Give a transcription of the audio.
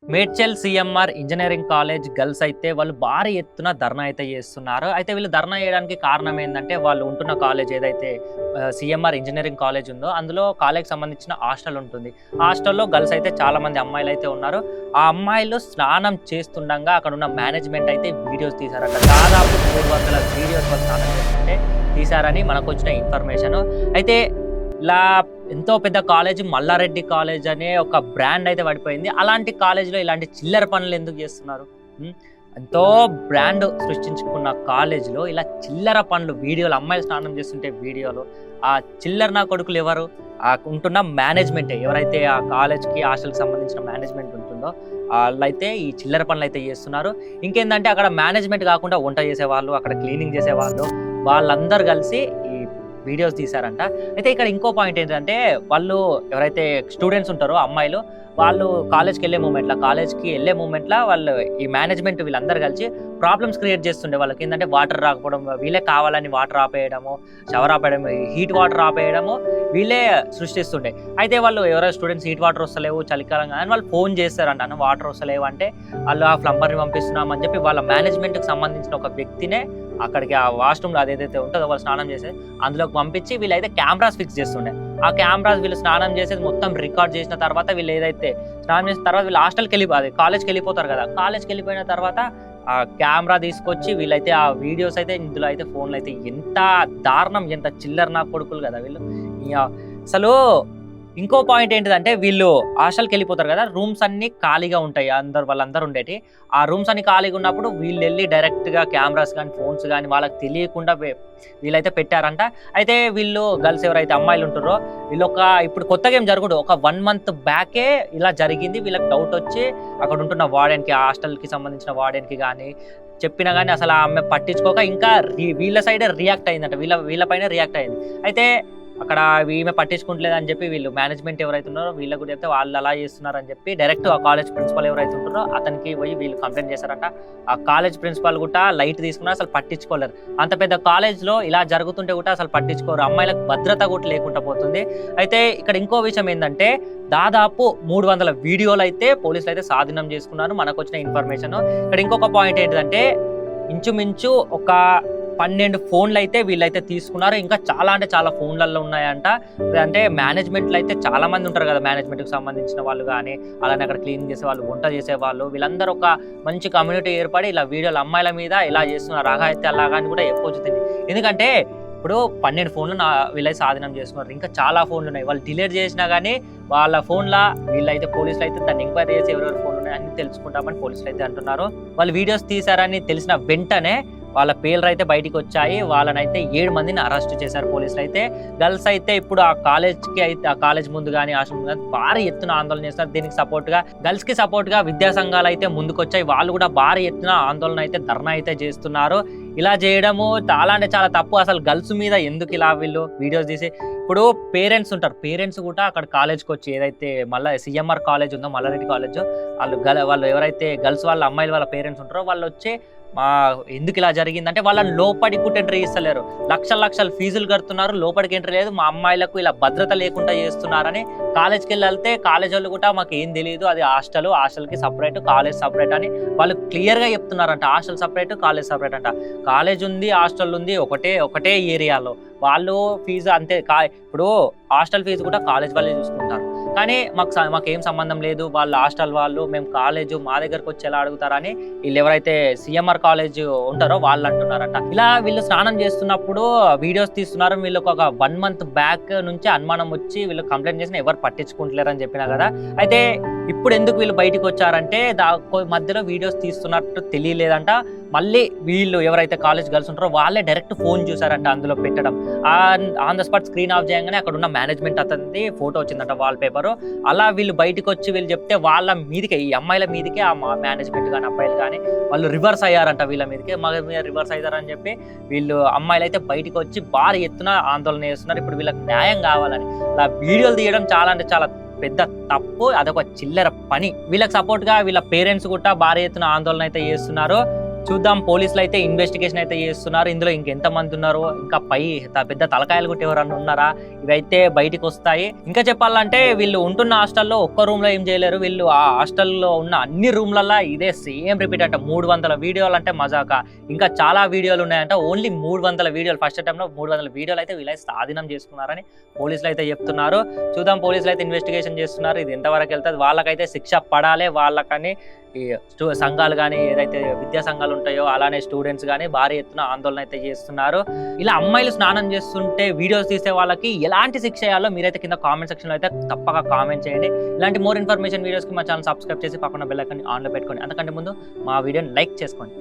Medchal CMR engineering college girls అయితే వాళ్ళు భారీ ఎత్తున ధర్నా అయితే చేస్తున్నారు. అయితే వీళ్ళు ధర్నా చేయడానికి కారణం ఏంటంటే వాళ్ళు ఉంటున్న కాలేజ్ ఏదైతే సిఎంఆర్ ఇంజనీరింగ్ కాలేజ్ ఉందో అందులో కాలేజ్కి సంబంధించిన హాస్టల్ ఉంటుంది. హాస్టల్లో గర్ల్స్ అయితే చాలా మంది అమ్మాయిలు అయితే ఉన్నారు. ఆ అమ్మాయిలు స్నానం చేస్తుండగా అక్కడ ఉన్న మేనేజ్మెంట్ అయితే వీడియోస్ తీశారట. దాదాపు 300 వీడియోస్ వాళ్ళు స్నానం చేస్తుంటే తీశారని మనకు వచ్చిన ఇన్ఫర్మేషన్. అయితే ఇలా ఎంతో పెద్ద కాలేజ్ మల్లారెడ్డి కాలేజ్ అనే ఒక బ్రాండ్ అయితే పడిపోయింది. అలాంటి కాలేజీలో ఇలాంటి చిల్లర పనులు ఎందుకు చేస్తున్నారు? ఎంతో బ్రాండ్ సృష్టించుకున్న కాలేజీలో ఇలా చిల్లర పనులు, వీడియోలు, అమ్మాయిలు స్నానం చేస్తుంటే వీడియోలు, ఆ చిల్లర నా కొడుకులు ఎవరు? ఆ ఉంటున్న మేనేజ్మెంటే, ఎవరైతే ఆ కాలేజ్కి హాస్టల్కి సంబంధించిన మేనేజ్మెంట్ ఉంటుందో వాళ్ళైతే ఈ చిల్లర పనులు అయితే చేస్తున్నారు. ఇంకేంటంటే అక్కడ మేనేజ్మెంట్ కాకుండా వంట చేసేవాళ్ళు, అక్కడ క్లీనింగ్ చేసేవాళ్ళు, వాళ్ళందరూ కలిసి ఈ వీడియోస్ తీశారంట. అయితే ఇక్కడ ఇంకో పాయింట్ ఏంటంటే వాళ్ళు ఎవరైతే స్టూడెంట్స్ ఉంటారో అమ్మాయిలు, వాళ్ళు కాలేజ్కి వెళ్ళే మూమెంట్లో వాళ్ళు ఈ మేనేజ్మెంట్ వీళ్ళందరూ కలిసి ప్రాబ్లమ్స్ క్రియేట్ చేస్తుండే. వాళ్ళకి ఏంటంటే వాటర్ రాకపోవడం, వీళ్ళే కావాలని వాటర్ ఆపేయడము, షవర్ ఆపేయడం, హీట్ వాటర్ ఆపేయడము వీళ్ళే సృష్టిస్తుండే. అయితే వాళ్ళు ఎవరైనా స్టూడెంట్స్ హీట్ వాటర్ వస్తలేవు చలికాలం కానీ వాళ్ళు ఫోన్ చేస్తారంట, వాటర్ వస్తలేవు అంటే వాళ్ళు ఆ ప్లంబర్ని పంపిస్తున్నామని చెప్పి వాళ్ళ మేనేజ్మెంట్కి సంబంధించిన ఒక వ్యక్తినే అక్కడికి ఆ వాష్రూమ్లో అదేదైతే ఉంటుందో వాళ్ళు స్నానం చేసేది అందులోకి పంపించి వీళ్ళైతే కెమెరాస్ ఫిక్స్ చేస్తుండే. ఆ కెమెరాస్ వీళ్ళు స్నానం చేసేది మొత్తం రికార్డ్ చేసిన తర్వాత వీళ్ళు ఏదైతే స్నానం చేసిన తర్వాత వీళ్ళు కాలేజ్కి వెళ్ళిపోతారు కదా. కాలేజ్కి వెళ్ళిపోయిన తర్వాత ఆ కెమెరా తీసుకొచ్చి వీళ్ళైతే ఆ వీడియోస్ అయితే ఇందులో అయితే ఫోన్లు అయితే ఎంత దారుణం, ఎంత చిల్లర నా కొడుకులు కదా వీళ్ళు. అసలు ఇంకో పాయింట్ ఏంటిదంటే వీళ్ళు హాస్టల్కి వెళ్ళిపోతారు కదా, రూమ్స్ అన్ని ఖాళీగా ఉంటాయి, వాళ్ళందరూ ఉండేటి. ఆ రూమ్స్ అన్ని ఖాళీగా ఉన్నప్పుడు వీళ్ళు వెళ్ళి డైరెక్ట్గా కెమెరాస్ కానీ ఫోన్స్ కానీ వాళ్ళకి తెలియకుండా వీళ్ళైతే పెట్టారంట. అయితే వీళ్ళు గర్ల్స్ ఎవరైతే అమ్మాయిలు ఉంటారో వీళ్ళు ఇప్పుడు కొత్తగా ఏం జరుగుడు, ఒక 1 month బ్యాకే ఇలా జరిగింది. వీళ్ళకి డౌట్ వచ్చి అక్కడ ఉంటున్న వార్డెన్కి, ఆ హాస్టల్కి సంబంధించిన వార్డెన్కి కానీ చెప్పినా కానీ అసలు ఆమె పట్టించుకోక ఇంకా వీళ్ళ సైడే రియాక్ట్ అయిందంట, వీళ్ళపైన రియాక్ట్ అయింది. అయితే అక్కడ ఈమె పట్టించుకుంటలేదు అని చెప్పి వీళ్ళు మేనేజ్మెంట్ ఎవరైతే ఉన్నారో వీళ్ళ కూడా చెప్తే వాళ్ళు అలా చేస్తున్నారని చెప్పి డైరెక్ట్ ఆ కాలేజ్ ప్రిన్సిపల్ ఎవరైతే ఉంటారో అతనికి పోయి వీళ్ళు కంప్లైంట్ చేశారంట. ఆ కాలేజ్ ప్రిన్సిపల్ కూడా లైట్ తీసుకున్నా అసలు పట్టించుకోలేరు. అంత పెద్ద కాలేజ్లో ఇలా జరుగుతుంటే కూడా అసలు పట్టించుకోరు, అమ్మాయిలకు భద్రత కూడా లేకుండా పోతుంది. అయితే ఇక్కడ ఇంకో విషయం ఏంటంటే దాదాపు 300 వీడియోలు అయితే పోలీసులు అయితే స్వాధీనం చేసుకున్నారు, మనకు వచ్చిన ఇన్ఫర్మేషన్. ఇక్కడ ఇంకొక పాయింట్ ఏంటంటే ఇంచుమించు ఒక 12 ఫోన్లు అయితే వీళ్ళైతే తీసుకున్నారు. ఇంకా చాలా అంటే చాలా ఫోన్లలో ఉన్నాయంట. అంటే మేనేజ్మెంట్లో అయితే చాలా మంది ఉంటారు కదా, మేనేజ్మెంట్కి సంబంధించిన వాళ్ళు కానీ అలానే అక్కడ క్లీనింగ్ చేసే వాళ్ళు, వంట చేసేవాళ్ళు, వీళ్ళందరూ ఒక మంచి కమ్యూనిటీ ఏర్పడి ఇలా వీడియోలు అమ్మాయిల మీద ఇలా చేస్తున్నారు. అయితే అలాగా అని కూడా చెప్పొచ్చుతుంది. ఎందుకంటే ఇప్పుడు 12 ఫోన్లు వీళ్ళైతే స్వాధీనం చేసుకున్నారు. ఇంకా చాలా ఫోన్లు ఉన్నాయి, వాళ్ళు డిలీట్ చేసినా కానీ వాళ్ళ ఫోన్లో వీళ్ళైతే పోలీసులు అయితే దాన్ని ఎంక్వైరీ చేసి ఎవరెవరు ఫోన్లు ఉన్నాయని తెలుసుకుంటామని పోలీసులు అయితే అంటున్నారు. వాళ్ళు వీడియోస్ తీశారని తెలిసిన వెంటనే వాళ్ళ పేర్లు అయితే బయటికి వచ్చాయి. వాళ్ళనైతే 7 మందిని అరెస్ట్ చేశారు పోలీసులు అయితే. గర్ల్స్ అయితే ఇప్పుడు ఆ కాలేజ్ ముందు కానీ హాస్టల్ ముందు కానీ భారీ ఎత్తున ఆందోళన చేస్తారు. దీనికి సపోర్ట్గా గర్ల్స్కి సపోర్ట్గా విద్యా సంఘాలు అయితే ముందుకొచ్చాయి. వాళ్ళు కూడా భారీ ఎత్తున ఆందోళన అయితే ధర్నా అయితే చేస్తున్నారు. ఇలా చేయడము చాలా అంటే చాలా తప్పు. అసలు గర్ల్స్ మీద ఎందుకు ఇలా వీళ్ళు వీడియోస్ తీసి, ఇప్పుడు పేరెంట్స్ ఉంటారు, పేరెంట్స్ కూడా అక్కడ కాలేజ్కి వచ్చి ఏదైతే సిఎంఆర్ కాలేజ్ ఉందో మల్లారెడ్డి కాలేజ్, వాళ్ళు ఎవరైతే గర్ల్స్ వాళ్ళ అమ్మాయిలు వాళ్ళ పేరెంట్స్ ఉంటారో వాళ్ళు వచ్చి ఎందుకు ఇలా జరిగిందంటే వాళ్ళని లోపలికి కూడా ఎంట్రీ ఇస్తలేరు, లక్షల ఫీజులు కడుతున్నారు, లోపలికి ఎంట్రీ లేదు, మా అమ్మాయిలకు ఇలా భద్రత లేకుండా చేస్తున్నారని కాలేజ్కి వెళ్తే కాలేజ్ వాళ్ళు కూడా మాకు ఏం తెలియదు, అది హాస్టల్కి సపరేట్, కాలేజ్ సపరేట్ అని వాళ్ళు క్లియర్గా చెప్తున్నారంట. హాస్టల్ సపరేట్, కాలేజ్ సపరేట్ అంట. కాలేజ్ ఉంది, హాస్టల్ ఉంది, ఒకటే ఏరియాలో. వాళ్ళు ఫీజు అంతే, ఇప్పుడు హాస్టల్ ఫీజు కూడా కాలేజ్ వాళ్ళే చూసుకుంటారు. కానీ మాకేం సంబంధం లేదు, వాళ్ళ హాస్టల్ వాళ్ళు, మేము కాలేజ్ మా దగ్గరకు వచ్చి ఎలా అడుగుతారని వీళ్ళు ఎవరైతే సిఎంఆర్ కాలేజ్ ఉంటారో వాళ్ళు అంటున్నారట. ఇలా వీళ్ళు స్నానం చేస్తున్నప్పుడు వీడియోస్ తీస్తున్నారు. వీళ్ళకి ఒక 1 month బ్యాక్ నుంచి అనుమానం వచ్చి వీళ్ళు కంప్లైంట్ చేసిన ఎవరు పట్టించుకుంటలేరని చెప్పినా కదా. అయితే ఇప్పుడు ఎందుకు వీళ్ళు బయటకు వచ్చారంటే మధ్యలో వీడియోస్ తీస్తున్నట్టు తెలియలేదంట. మళ్ళీ వీళ్ళు ఎవరైతే కాలేజ్ గర్ల్స్ ఉంటారో వాళ్ళే డైరెక్ట్ ఫోన్ చూసారంట, అందులో పెట్టడం on the spot screen off చేయగానే అక్కడ ఉన్న మేనేజ్మెంట్ అతనిది ఫోటో వచ్చిందంట, వాల్ పేపర్. అలా వీళ్ళు బయటకు వచ్చి వీళ్ళు చెప్తే వాళ్ళ మీదకే, ఈ అమ్మాయిల మీదకే ఆ మేనేజ్మెంట్ కానీ అబ్బాయిలు కానీ వాళ్ళు రివర్స్ అయ్యారంట, వీళ్ళ మీదకే మగ మీద రివర్స్ అయ్యారని చెప్పి వీళ్ళు అమ్మాయిలు అయితే బయటకు వచ్చి భారీ ఎత్తున ఆందోళన చేస్తున్నారు. ఇప్పుడు వీళ్ళకి న్యాయం కావాలని అలా వీడియోలు తీయడం చాలా అంటే చాలా పెద్ద తప్పు, అదొక చిల్లర పని. వీళ్ళకి సపోర్ట్గా వీళ్ళ పేరెంట్స్ కూడా భారీ ఎత్తున ఆందోళన అయితే చేస్తున్నారు. చూద్దాం, పోలీసులు అయితే ఇన్వెస్టిగేషన్ అయితే చేస్తున్నారు. ఇందులో ఇంకెంత మంది ఉన్నారో, ఇంకా పెద్ద తలకాయలు కూడా ఎవరన్నా ఉన్నారా, ఇవైతే బయటికి వస్తాయి. ఇంకా చెప్పాలంటే వీళ్ళు ఉంటున్న హాస్టల్లో ఒక్క రూమ్ లో ఏం చేయలేరు. వీళ్ళు ఆ హాస్టల్లో ఉన్న అన్ని రూమ్లల్లో ఇదే సేమ్ రిపీట్ అంట. 300 వీడియోలు అంటే మజాక. ఇంకా చాలా వీడియోలు ఉన్నాయంట. ఓన్లీ 300 వీడియోలు, ఫస్ట్ అటెంప్ట్ లో 300 వీడియోలు అయితే వీళ్ళైతే స్వాధీనం చేసుకున్నారని పోలీసులు అయితే చెప్తున్నారు. చూద్దాం, పోలీసులు అయితే ఇన్వెస్టిగేషన్ చేస్తున్నారు. ఇది ఎంతవరకు వెళ్తుంది, వాళ్ళకైతే శిక్ష పడాలి. వాళ్ళకని ఈ సంఘాలు కానీ, ఏదైతే విద్యా సంఘాలు ఉంటాయో అలానే స్టూడెంట్స్ కానీ భారీ ఎత్తున ఆందోళన అయితే చేస్తున్నారు. ఇలా అమ్మాయిలు స్నానం చేస్తుంటే వీడియోస్ తీసే వాళ్ళకి ఎలాంటి శిక్ష చేయాలో మీరైతే కింద కామెంట్ సెక్షన్ లో అయితే తప్పక కామెంట్ చేయండి. ఇలాంటి మోర్ ఇన్ఫర్మేషన్ వీడియోస్ కి మా ఛానల్ సబ్స్క్రైబ్ చేసి పక్కన బెల్ ఐకాన్ ఆన్ లో పెట్టుకోండి. అంతకంటే ముందు మా వీడియోని లైక్ చేసుకోండి.